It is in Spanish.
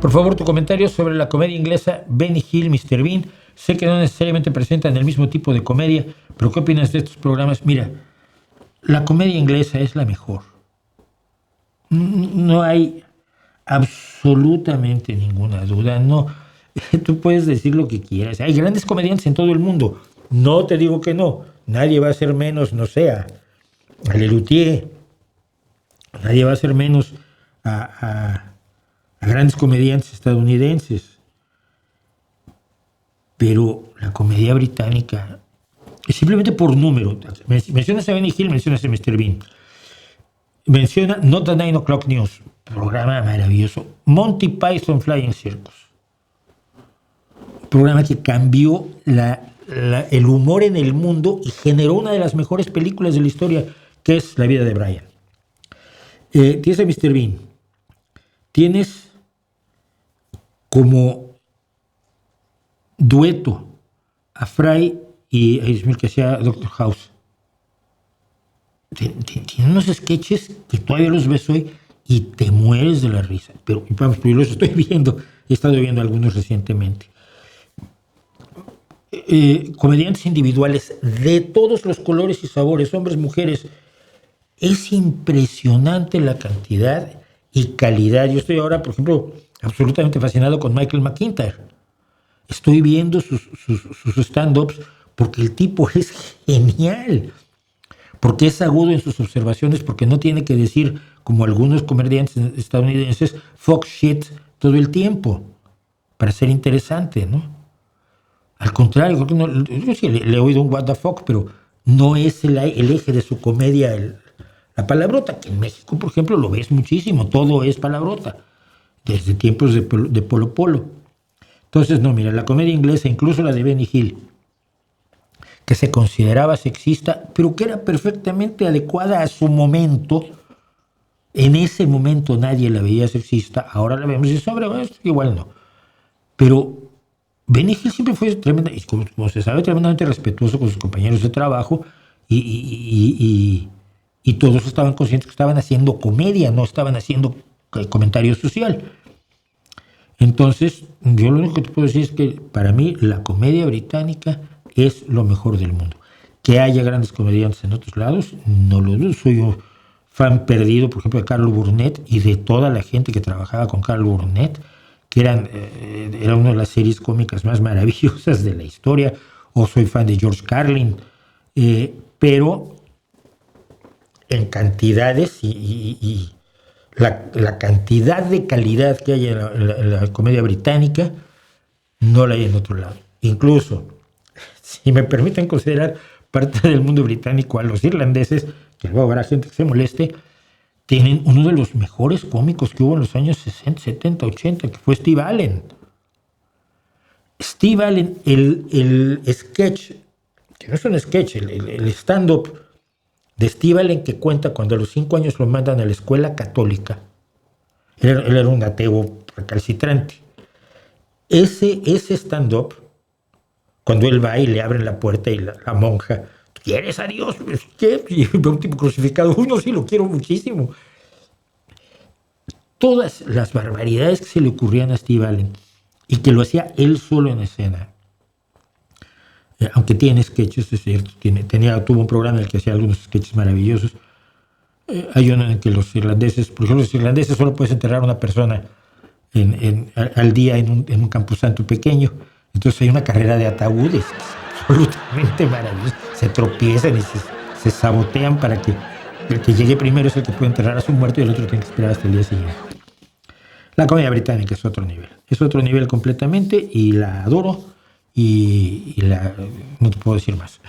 Por favor, tu comentario sobre la comedia inglesa Benny Hill, Mr. Bean. Sé que no necesariamente presentan el mismo tipo de comedia, pero ¿qué opinas de estos programas? Mira, la comedia inglesa es la mejor. No hay absolutamente ninguna duda. No, tú puedes decir lo que quieras. Hay grandes comediantes en todo el mundo. No te digo que no. Nadie va a ser menos, no sé, a Lelutier. Nadie va a ser menos a grandes comediantes estadounidenses. Pero la comedia británica, simplemente por número, mencionas a Benny Hill, mencionas a Mr. Bean, menciona Not the 9 O'Clock News, programa maravilloso, Monty Python Flying Circus, programa que cambió el humor en el mundo y generó una de las mejores películas de la historia, que es La vida de Brian. Tienes a Mr. Bean, tienes como dueto a Fry y a Ismael, que hacía Doctor House. Tiene unos sketches que todavía los ves hoy y te mueres de la risa. Pero vamos, yo los estoy viendo, he estado viendo algunos recientemente. Comediantes individuales de todos los colores y sabores, hombres, mujeres. Es impresionante la cantidad y calidad. Yo estoy ahora, por ejemplo, absolutamente fascinado con Michael McIntyre. Estoy viendo sus stand-ups porque el tipo es genial, porque es agudo en sus observaciones, porque no tiene que decir, como algunos comediantes estadounidenses, fuck shit todo el tiempo para ser interesante, ¿no? Al contrario, creo que no, yo sí le he oído un what the fuck, pero no es el eje de su comedia la palabrota, que en México, por ejemplo, lo ves muchísimo, todo es palabrota, desde tiempos de Polo Polo. Entonces, no, mira, la comedia inglesa, incluso la de Benny Hill, que se consideraba sexista, pero que era perfectamente adecuada a su momento. En ese momento nadie la veía sexista, ahora la vemos y sobre esto igual no. Pero Benny Hill siempre fue tremendamente, como se sabe, tremendamente respetuoso con sus compañeros de trabajo y todos estaban conscientes que estaban haciendo comedia, no estaban haciendo comentario social. Entonces, yo lo único que te puedo decir es que para mí la comedia británica es lo mejor del mundo. Que haya grandes comediantes en otros lados, no lo dudo. Soy un fan perdido, por ejemplo, de Carlo Burnett y de toda la gente que trabajaba con Carlo Burnett, que era una de las series cómicas más maravillosas de la historia. O soy fan de George Carlin, pero en cantidades y la cantidad de calidad que hay en la comedia británica no la hay en otro lado. Incluso, si me permiten considerar parte del mundo británico a los irlandeses, que luego habrá gente que se moleste, tienen uno de los mejores cómicos que hubo en los años 60, 70, 80, que fue Steve Allen. Steve Allen, el sketch, que no es un sketch, el stand-up de Steve Allen, que cuenta cuando a los 5 años lo mandan a la escuela católica. Él era un ateo recalcitrante. Ese stand-up, cuando él va y le abren la puerta y la monja, ¿quieres a Dios? ¿Qué? Y ve un tipo crucificado. Uno sí lo quiero muchísimo. Todas las barbaridades que se le ocurrían a Steve Allen y que lo hacía él solo en escena. Aunque tiene sketches, es cierto, tuvo un programa en el que hacía algunos sketches maravillosos. Hay uno en que los irlandeses, por ejemplo, los irlandeses solo puedes enterrar a una persona al día en un camposanto pequeño. Entonces hay una carrera de ataúdes absolutamente maravillosa. Se tropiezan y se sabotean para que el que llegue primero es el que puede enterrar a su muerto y el otro tiene que esperar hasta el día siguiente. La comedia británica es otro nivel completamente, y la adoro y no te puedo decir más.